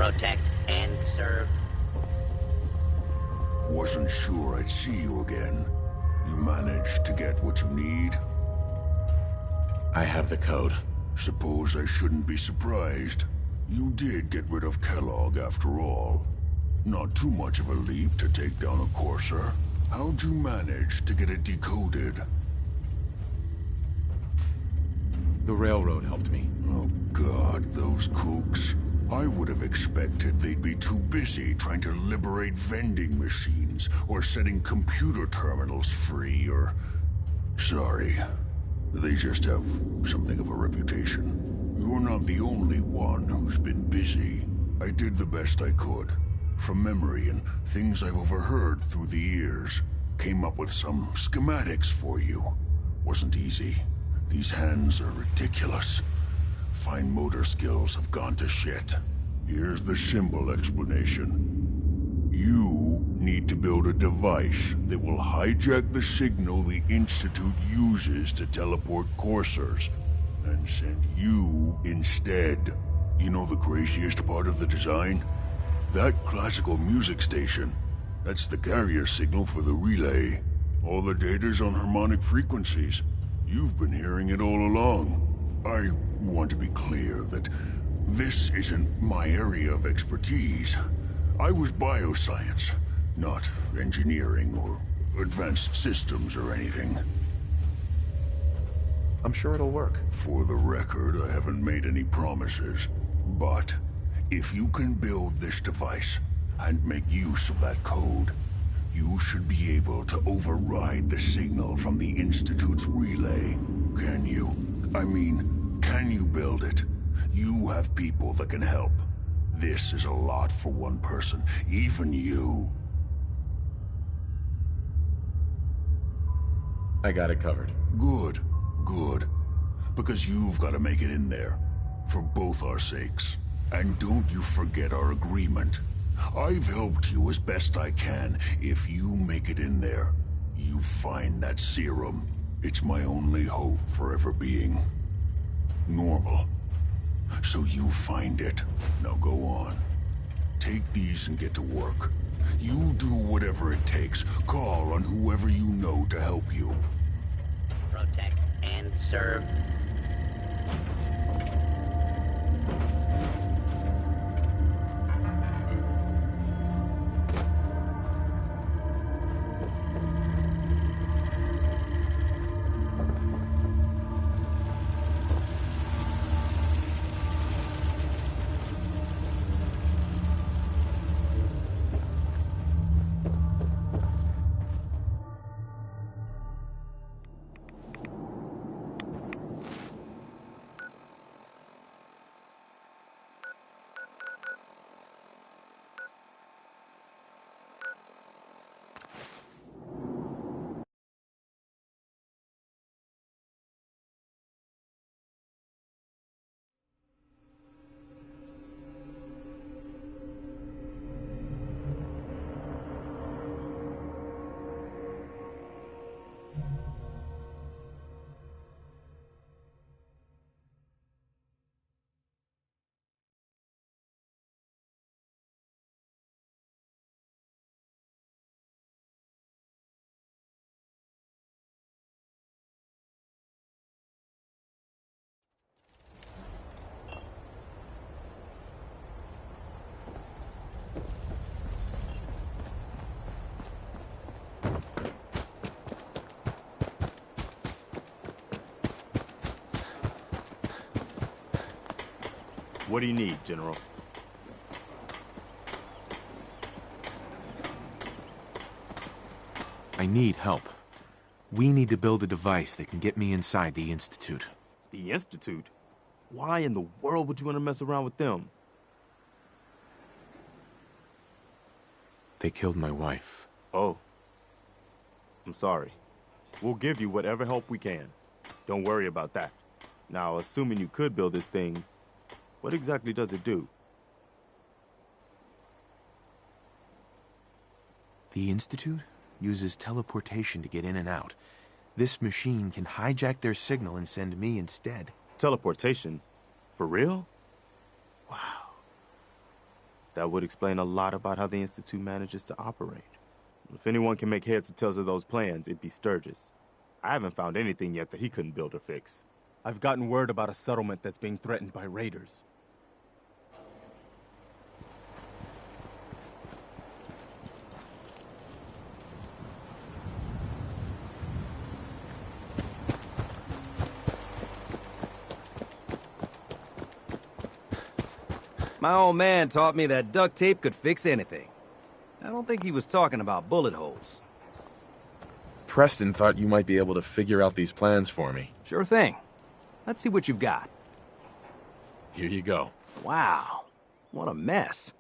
Protect and serve. Wasn't sure I'd see you again. You managed to get what you need? I have the code. Suppose I shouldn't be surprised. You did get rid of Kellogg after all. Not too much of a leap to take down a Courser. How'd you manage to get it decoded? The railroad helped me. Oh God, those kooks. I would have expected they'd be too busy trying to liberate vending machines, or setting computer terminals free, or... Sorry. They just have something of a reputation. You're not the only one who's been busy. I did the best I could. From memory and things I've overheard through the years. Came up with some schematics for you. Wasn't easy. These hands are ridiculous. Fine motor skills have gone to shit. Here's the simple explanation. You need to build a device that will hijack the signal the Institute uses to teleport coursers, and send you instead. You know the craziest part of the design? That classical music station. That's the carrier signal for the relay. All the data's on harmonic frequencies. You've been hearing it all along. I want to be clear that this isn't my area of expertise. I was bioscience, not engineering or advanced systems or anything. I'm sure it'll work. For the record, I haven't made any promises. But if you can build this device and make use of that code, you should be able to override the signal from the Institute's relay. Can you? I mean, can you build it? You have people that can help. This is a lot for one person, even you. I got it covered. Good, good. Because you've got to make it in there. For both our sakes. And don't you forget our agreement. I've helped you as best I can. If you make it in there, you find that serum. It's my only hope for ever being normal. So you find it. Now go on. Take these and get to work. You do whatever it takes. Call on whoever you know to help you. Protect and serve. What do you need, General? I need help. We need to build a device that can get me inside the Institute. The Institute? Why in the world would you want to mess around with them? They killed my wife. Oh. I'm sorry. We'll give you whatever help we can. Don't worry about that. Now, assuming you could build this thing, what exactly does it do? The Institute uses teleportation to get in and out. This machine can hijack their signal and send me instead. Teleportation? For real? Wow. That would explain a lot about how the Institute manages to operate. If anyone can make heads or tails of those plans, it'd be Sturgis. I haven't found anything yet that he couldn't build or fix. I've gotten word about a settlement that's being threatened by raiders. My old man taught me that duct tape could fix anything. I don't think he was talking about bullet holes. Preston thought you might be able to figure out these plans for me. Sure thing. Let's see what you've got. Here you go. Wow, what a mess.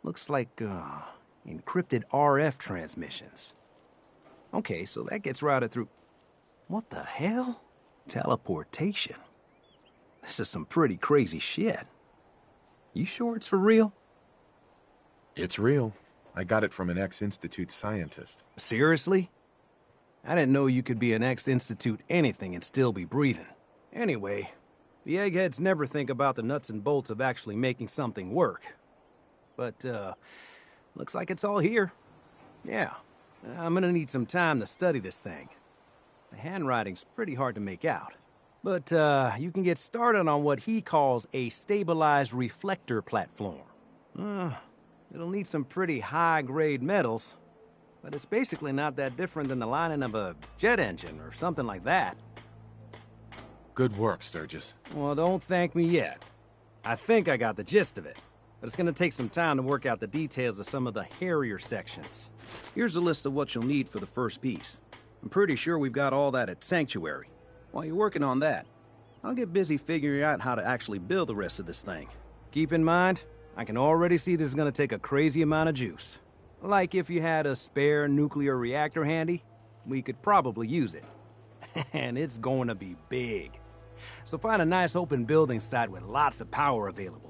Looks like, encrypted RF transmissions. Okay, so that gets routed through... What the hell? Teleportation. This is some pretty crazy shit. You sure it's for real? It's real. I got it from an ex-Institute scientist. Seriously? I didn't know you could be an ex-Institute anything and still be breathing. Anyway, the eggheads never think about the nuts and bolts of actually making something work. But, looks like it's all here. Yeah, I'm gonna need some time to study this thing. The handwriting's pretty hard to make out. But, you can get started on what he calls a stabilized reflector platform. It'll need some pretty high-grade metals, but it's basically not that different than the lining of a jet engine or something like that. Good work, Sturgis. Well, don't thank me yet. I think I got the gist of it, but it's gonna take some time to work out the details of some of the hairier sections. Here's a list of what you'll need for the first piece. I'm pretty sure we've got all that at Sanctuary. While you're working on that, I'll get busy figuring out how to actually build the rest of this thing. Keep in mind, I can already see this is gonna take a crazy amount of juice. Like if you had a spare nuclear reactor handy, we could probably use it. And it's going to be big. So find a nice open building site with lots of power available.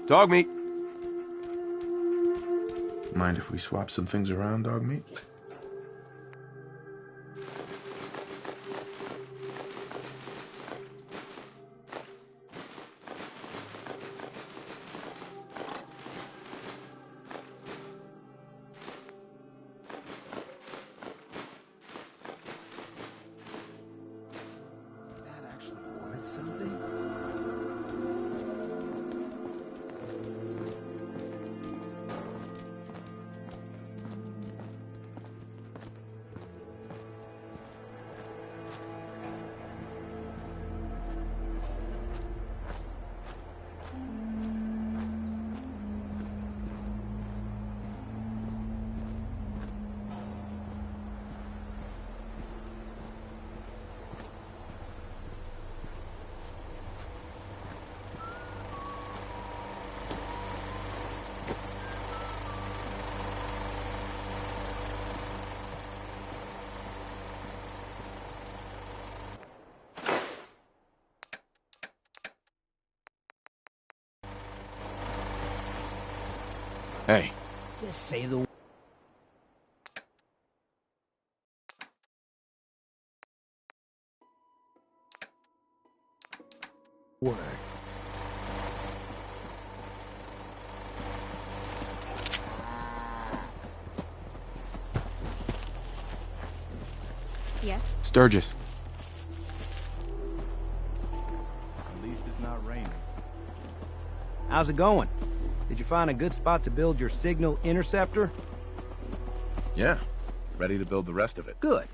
Dog meat. Mind if we swap some things around, dog meat? something? Hey, Just say the word. Yes? Sturgis. At least it's not raining. How's it going? Did you find a good spot to build your signal interceptor? yeah. Ready to build the rest of it. Good.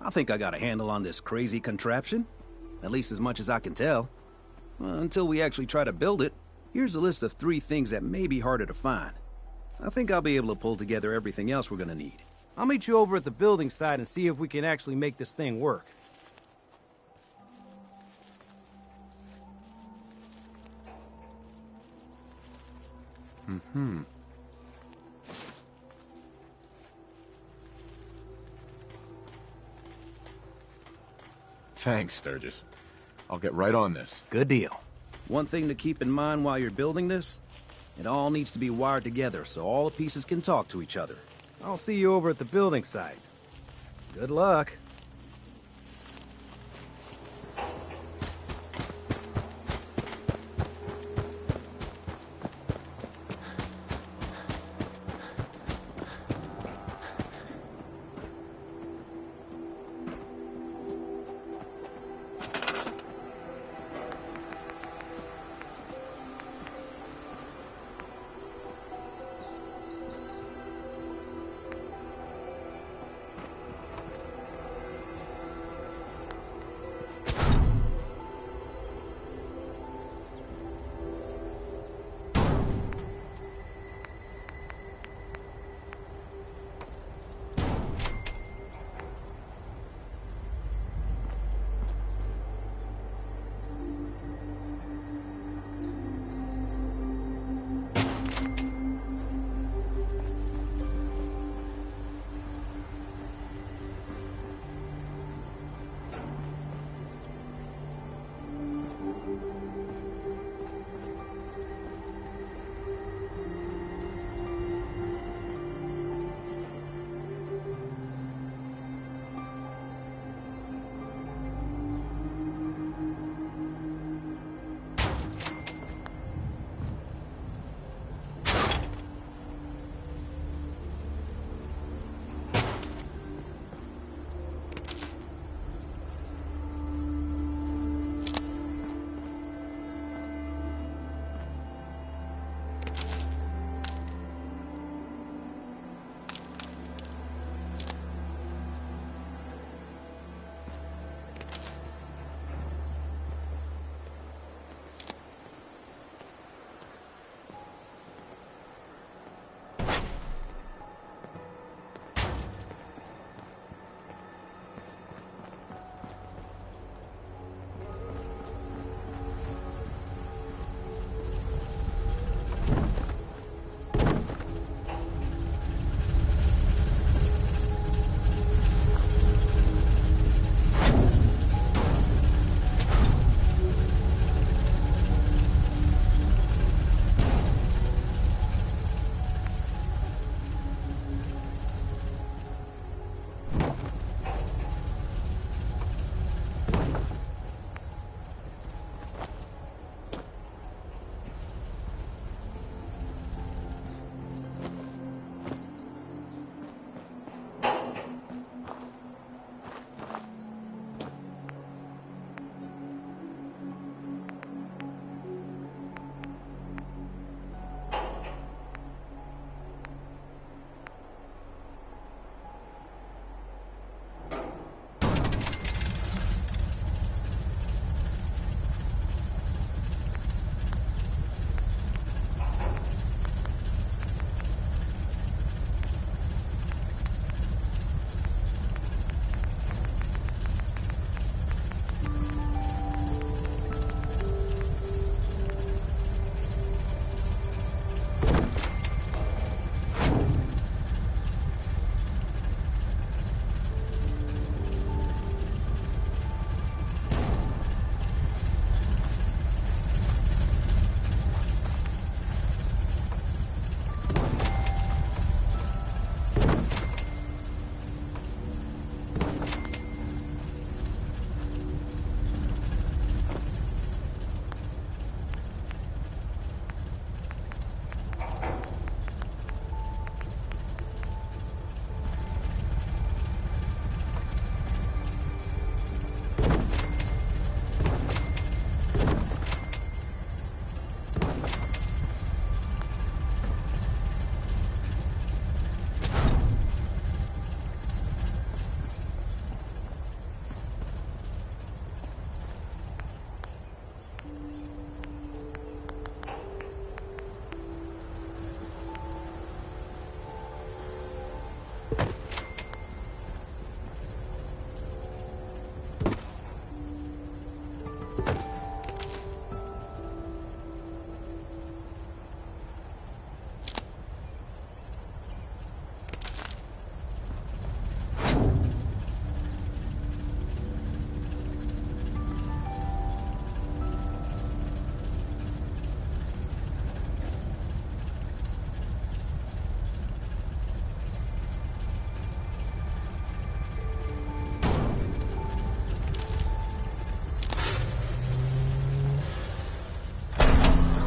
I think I got a handle on this crazy contraption. At least as much as I can tell. Until we actually try to build it, here's a list of 3 things that may be harder to find. I think I'll be able to pull together everything else we're gonna need. I'll meet you over at the building site and see if we can actually make this thing work. Thanks, Sturgis. I'll get right on this. Good deal. One thing to keep in mind while you're building this, it all needs to be wired together so all the pieces can talk to each other. I'll see you over at the building site. Good luck.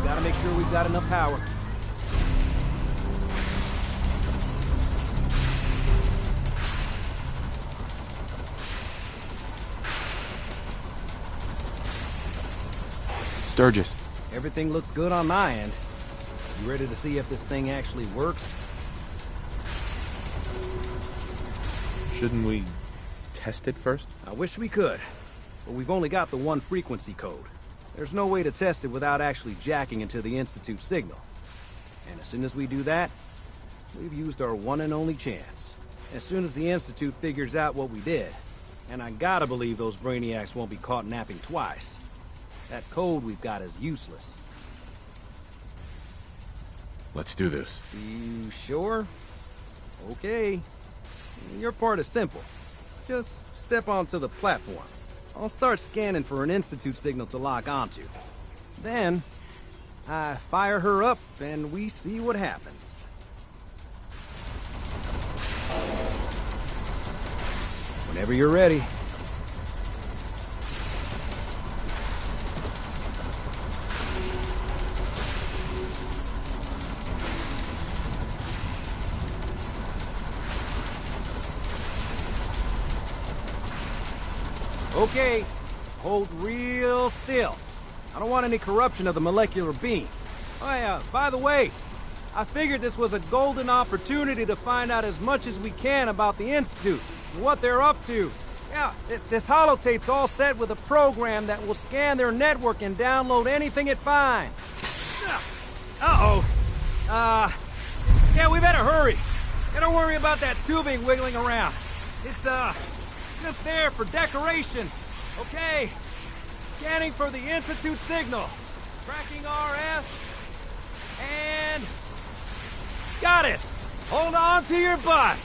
Gotta make sure we've got enough power. Sturgis. Everything looks good on my end. You ready to see if this thing actually works? Shouldn't we test it first? I wish we could, but we've only got the one frequency code. There's no way to test it without actually jacking into the Institute signal. And as soon as we do that, we've used our one and only chance. As soon as the Institute figures out what we did, and I gotta believe those brainiacs won't be caught napping twice, that code we've got is useless. Let's do this. You sure? Okay. Your part is simple. Just step onto the platform. I'll start scanning for an Institute signal to lock onto. Then, I fire her up and we see what happens. Whenever you're ready. Okay, hold real still. I don't want any corruption of the molecular beam. Oh yeah, by the way, I figured this was a golden opportunity to find out as much as we can about the Institute and what they're up to. Yeah, this holotape's all set with a program that will scan their network and download anything it finds. Uh-oh. Yeah, we better hurry. And don't worry about that tubing wiggling around. It's, just there for decoration. Okay. Scanning for the Institute signal. Tracking RF. And... got it! Hold on to your butt!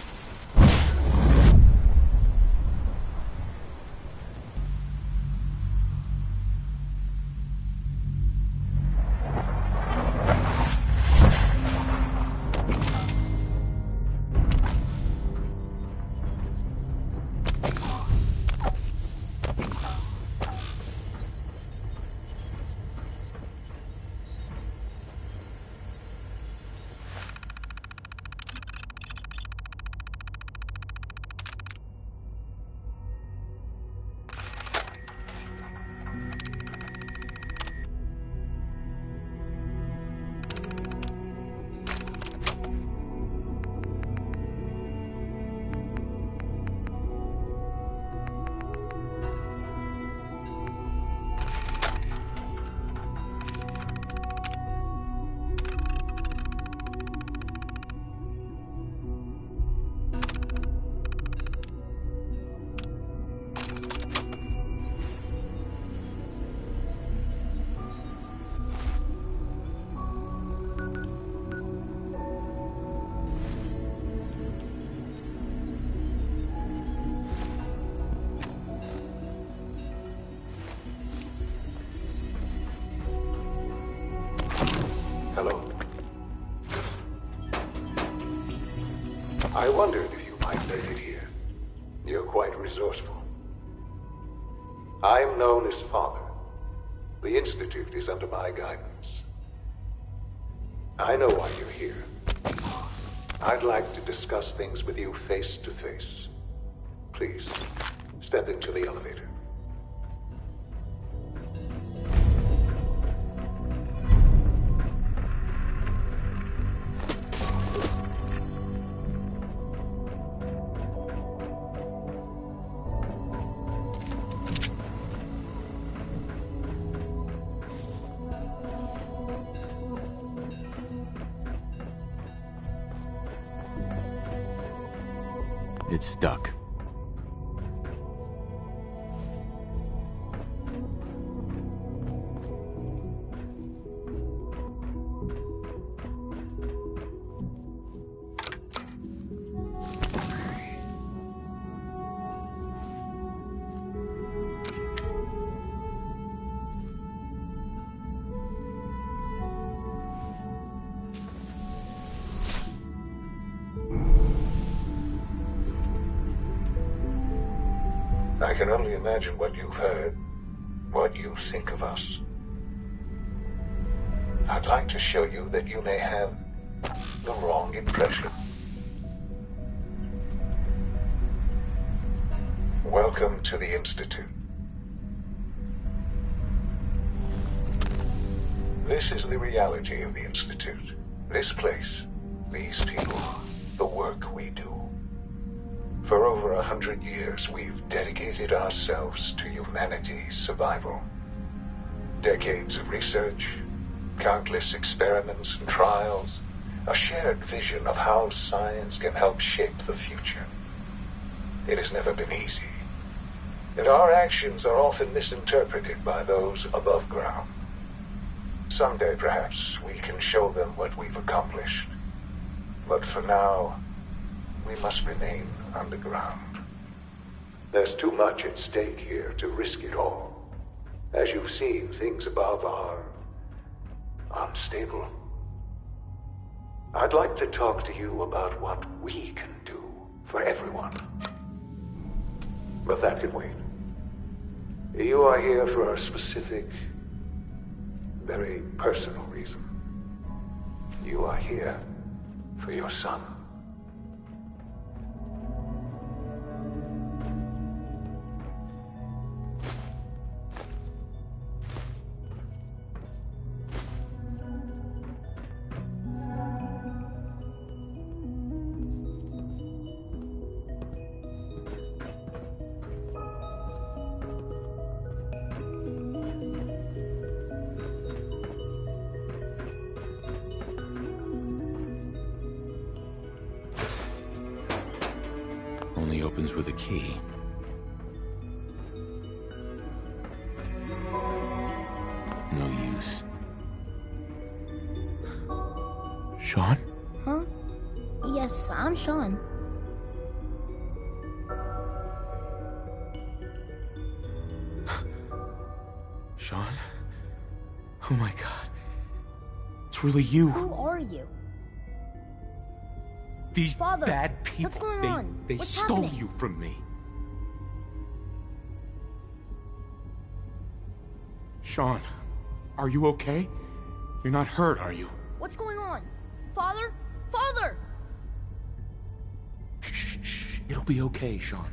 Hello. I wondered if you might leave it here. You're quite resourceful. I am known as Father. The Institute is under my guidance. I know why you're here. I'd like to discuss things with you face to face. Please, step into the elevator. It's stuck. can only imagine what you've heard, what you think of us. I'd like to show you that you may have the wrong impression. Welcome to the Institute. This is the reality of the Institute. This place, these people, the work we do. For over 100 years, we've dedicated ourselves to humanity's survival. Decades of research, countless experiments and trials, a shared vision of how science can help shape the future. It has never been easy, and our actions are often misinterpreted by those above ground. Someday, perhaps, we can show them what we've accomplished. But for now, we must remain underground. There's too much at stake here to risk it all. As you've seen, things above are unstable. I'd like to talk to you about what we can do for everyone. But that can wait. You are here for a specific, very personal reason. You are here for your son. Only opens with a key. No use. Sean? Huh? Yes, I'm Sean. Sean? Oh my god. It's really you. Who are you? These Father, bad people, what's going on? they What's stole happening? you from me. Sean, are you okay? You're not hurt, are you? What's going on? Father? Father! Shh. It'll be okay, Sean.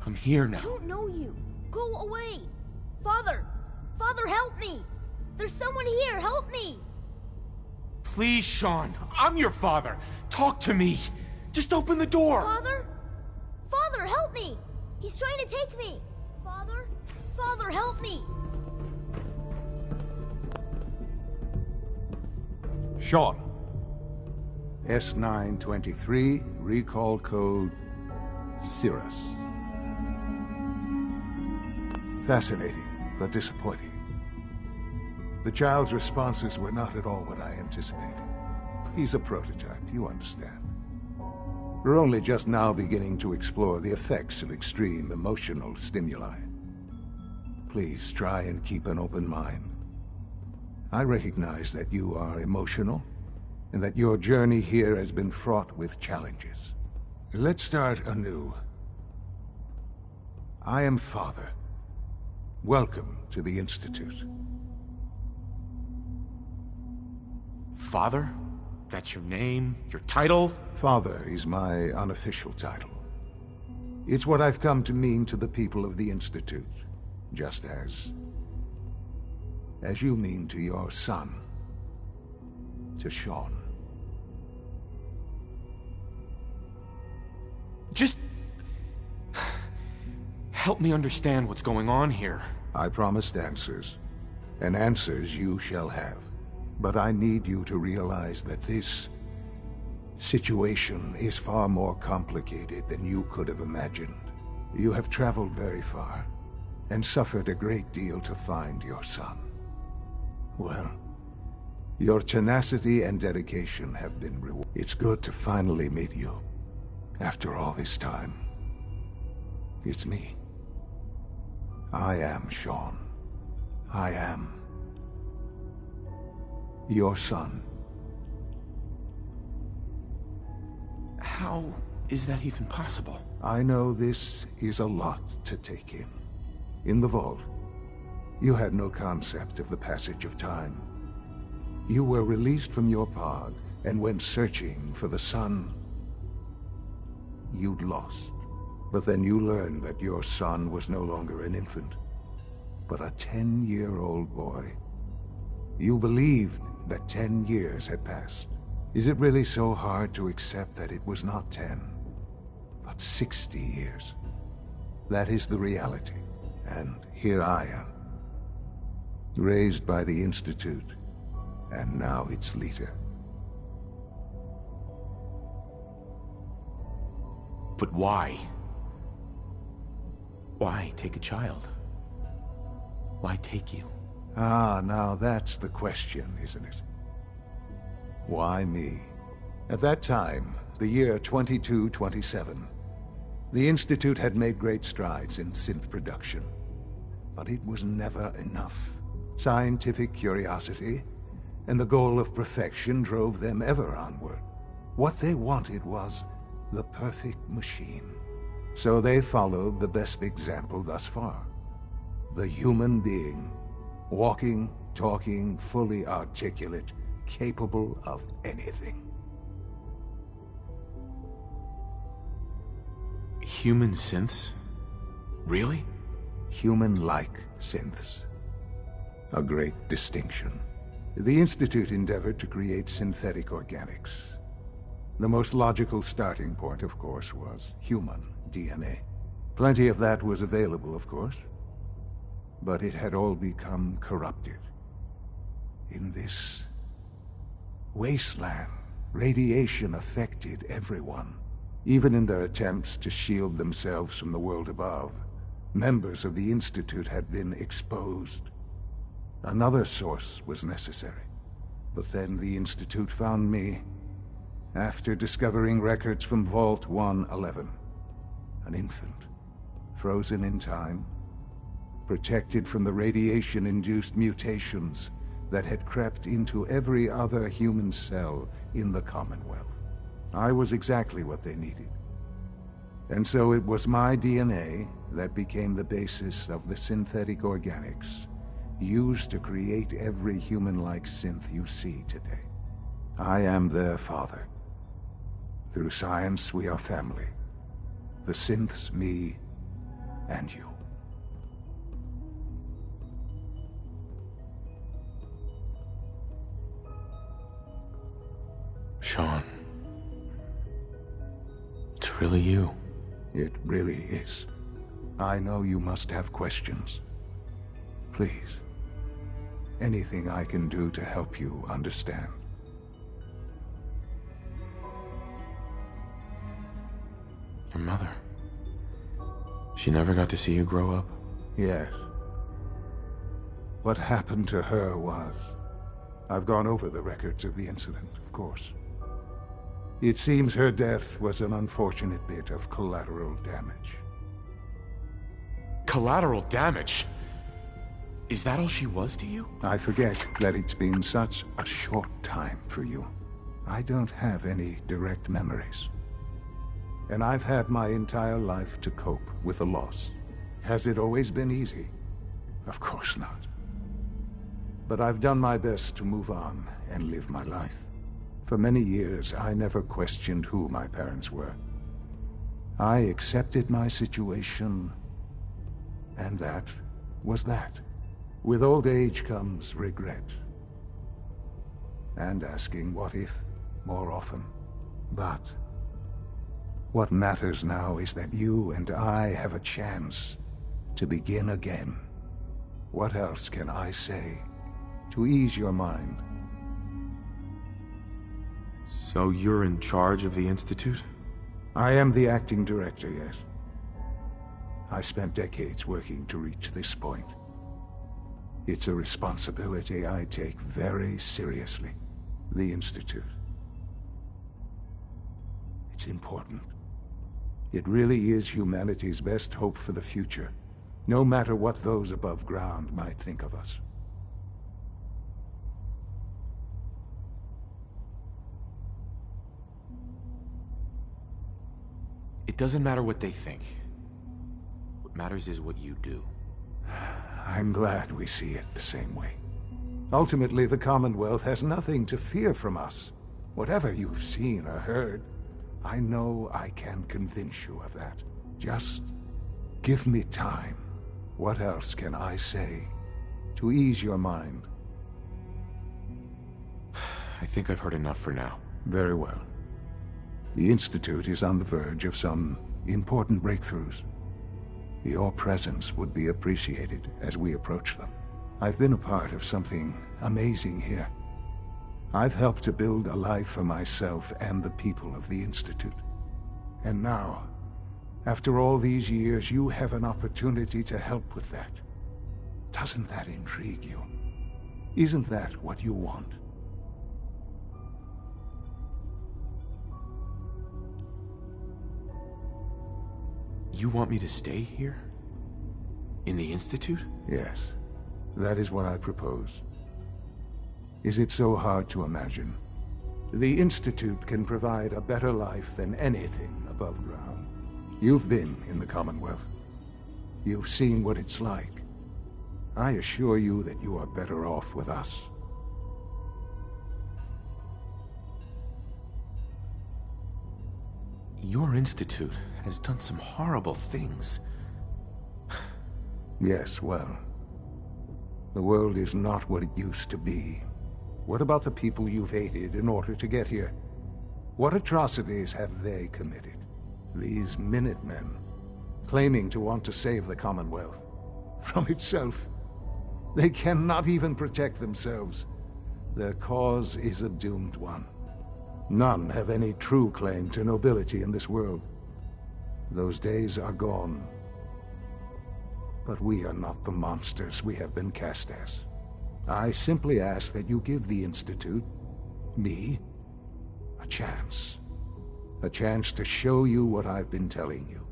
I'm here I now. don't know you. Go away. Father! Father, help me! There's someone here. Help me! Please, Sean. I'm your father. Talk to me. Just open the door. Father? Father, help me! He's trying to take me! Father? Father, help me! Sean. S923, recall code Cirrus. Fascinating, but disappointing. The child's responses were not at all what I anticipated. He's a prototype, you understand. We're only just now beginning to explore the effects of extreme emotional stimuli. Please try and keep an open mind. I recognize that you are emotional, and that your journey here has been fraught with challenges. Let's start anew. I am Father. Welcome to the Institute. Father? That's your name? Your title? Father is my unofficial title. It's what I've come to mean to the people of the Institute, just as you mean to your son, to Sean. Just help me understand what's going on here. I promised answers, and answers you shall have. But I need you to realize that this situation is far more complicated than you could have imagined. You have traveled very far, and suffered a great deal to find your son. Well, your tenacity and dedication have been rewarded. It's good to finally meet you. After all this time, it's me. I am Sean. I am your son. How is that even possible? I know this is a lot to take in. In the vault, you had no concept of the passage of time. You were released from your pod and went searching for the son you'd lost. But then you learned that your son was no longer an infant, but a 10-year-old boy. You believed that 10 years had passed. Is it really so hard to accept that it was not 10, but 60 years? That is the reality, and here I am. Raised by the Institute, and now its leader. But why? Why take a child? Why take you? Ah, now that's the question, isn't it? Why me? At that time, the year 2227, the Institute had made great strides in synth production. But it was never enough. Scientific curiosity and the goal of perfection drove them ever onward. What they wanted was the perfect machine. So they followed the best example thus far. The human being. Walking, talking, fully articulate, capable of anything. Human synths? Really? Human-like synths. A great distinction. The Institute endeavored to create synthetic organics. The most logical starting point, of course, was human DNA. Plenty of that was available, of course. But it had all become corrupted. In this wasteland, radiation affected everyone. Even in their attempts to shield themselves from the world above, members of the Institute had been exposed. Another source was necessary. But then the Institute found me, after discovering records from Vault 111. An infant, frozen in time, protected from the radiation-induced mutations that had crept into every other human cell in the Commonwealth. I was exactly what they needed. And so it was my DNA that became the basis of the synthetic organics used to create every human-like synth you see today. I am their father. Through science, we are family. The synths, me, and you. Sean. It's really you. It really is. I know you must have questions. Please. Anything I can do to help you understand. Your mother. She never got to see you grow up? Yes. What happened to her was... I've gone over the records of the incident, of course. It seems her death was an unfortunate bit of collateral damage. Collateral damage? Is that all she was to you? I forget that it's been such a short time for you. I don't have any direct memories. And I've had my entire life to cope with the loss. Has it always been easy? Of course not. But I've done my best to move on and live my life. For many years, I never questioned who my parents were. I accepted my situation, and that was that. With old age comes regret. And asking what if more often. But what matters now is that you and I have a chance to begin again. What else can I say to ease your mind? So you're in charge of the Institute? I am the acting director, yes. I spent decades working to reach this point. It's a responsibility I take very seriously. The Institute. It's important. It really is humanity's best hope for the future, no matter what those above ground might think of us. It doesn't matter what they think. What matters is what you do. I'm glad we see it the same way. Ultimately, the Commonwealth has nothing to fear from us. Whatever you've seen or heard, I know I can convince you of that. Just give me time. What else can I say to ease your mind? I think I've heard enough for now. Very well. The Institute is on the verge of some important breakthroughs. Your presence would be appreciated as we approach them. I've been a part of something amazing here. I've helped to build a life for myself and the people of the Institute. And now, after all these years, you have an opportunity to help with that. Doesn't that intrigue you? Isn't that what you want? You want me to stay here? In the Institute? Yes. That is what I propose. Is it so hard to imagine? The Institute can provide a better life than anything above ground. You've been in the Commonwealth. You've seen what it's like. I assure you that you are better off with us. Your Institute has done some horrible things. Yes, well, the world is not what it used to be. What about the people you've aided in order to get here? What atrocities have they committed? These Minutemen, claiming to want to save the Commonwealth from itself. They cannot even protect themselves. Their cause is a doomed one. None have any true claim to nobility in this world. Those days are gone. But we are not the monsters we have been cast as. I simply ask that you give the Institute, me, a chance. A chance to show you what I've been telling you.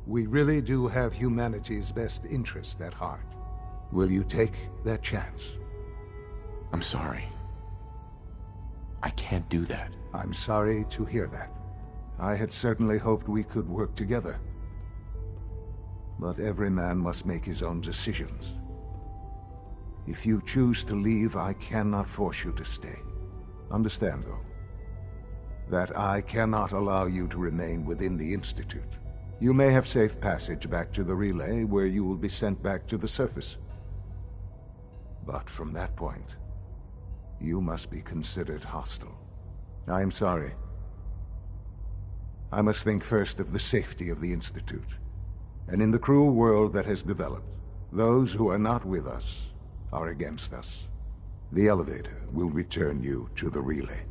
We really do have humanity's best interest at heart. Will you take that chance? I'm sorry. I can't do that. I'm sorry to hear that. I had certainly hoped we could work together. But every man must make his own decisions. If you choose to leave, I cannot force you to stay. Understand, though, that I cannot allow you to remain within the Institute. You may have safe passage back to the relay, where you will be sent back to the surface. But from that point, you must be considered hostile. I am sorry. I must think first of the safety of the Institute. And in the cruel world that has developed, those who are not with us are against us. The elevator will return you to the relay.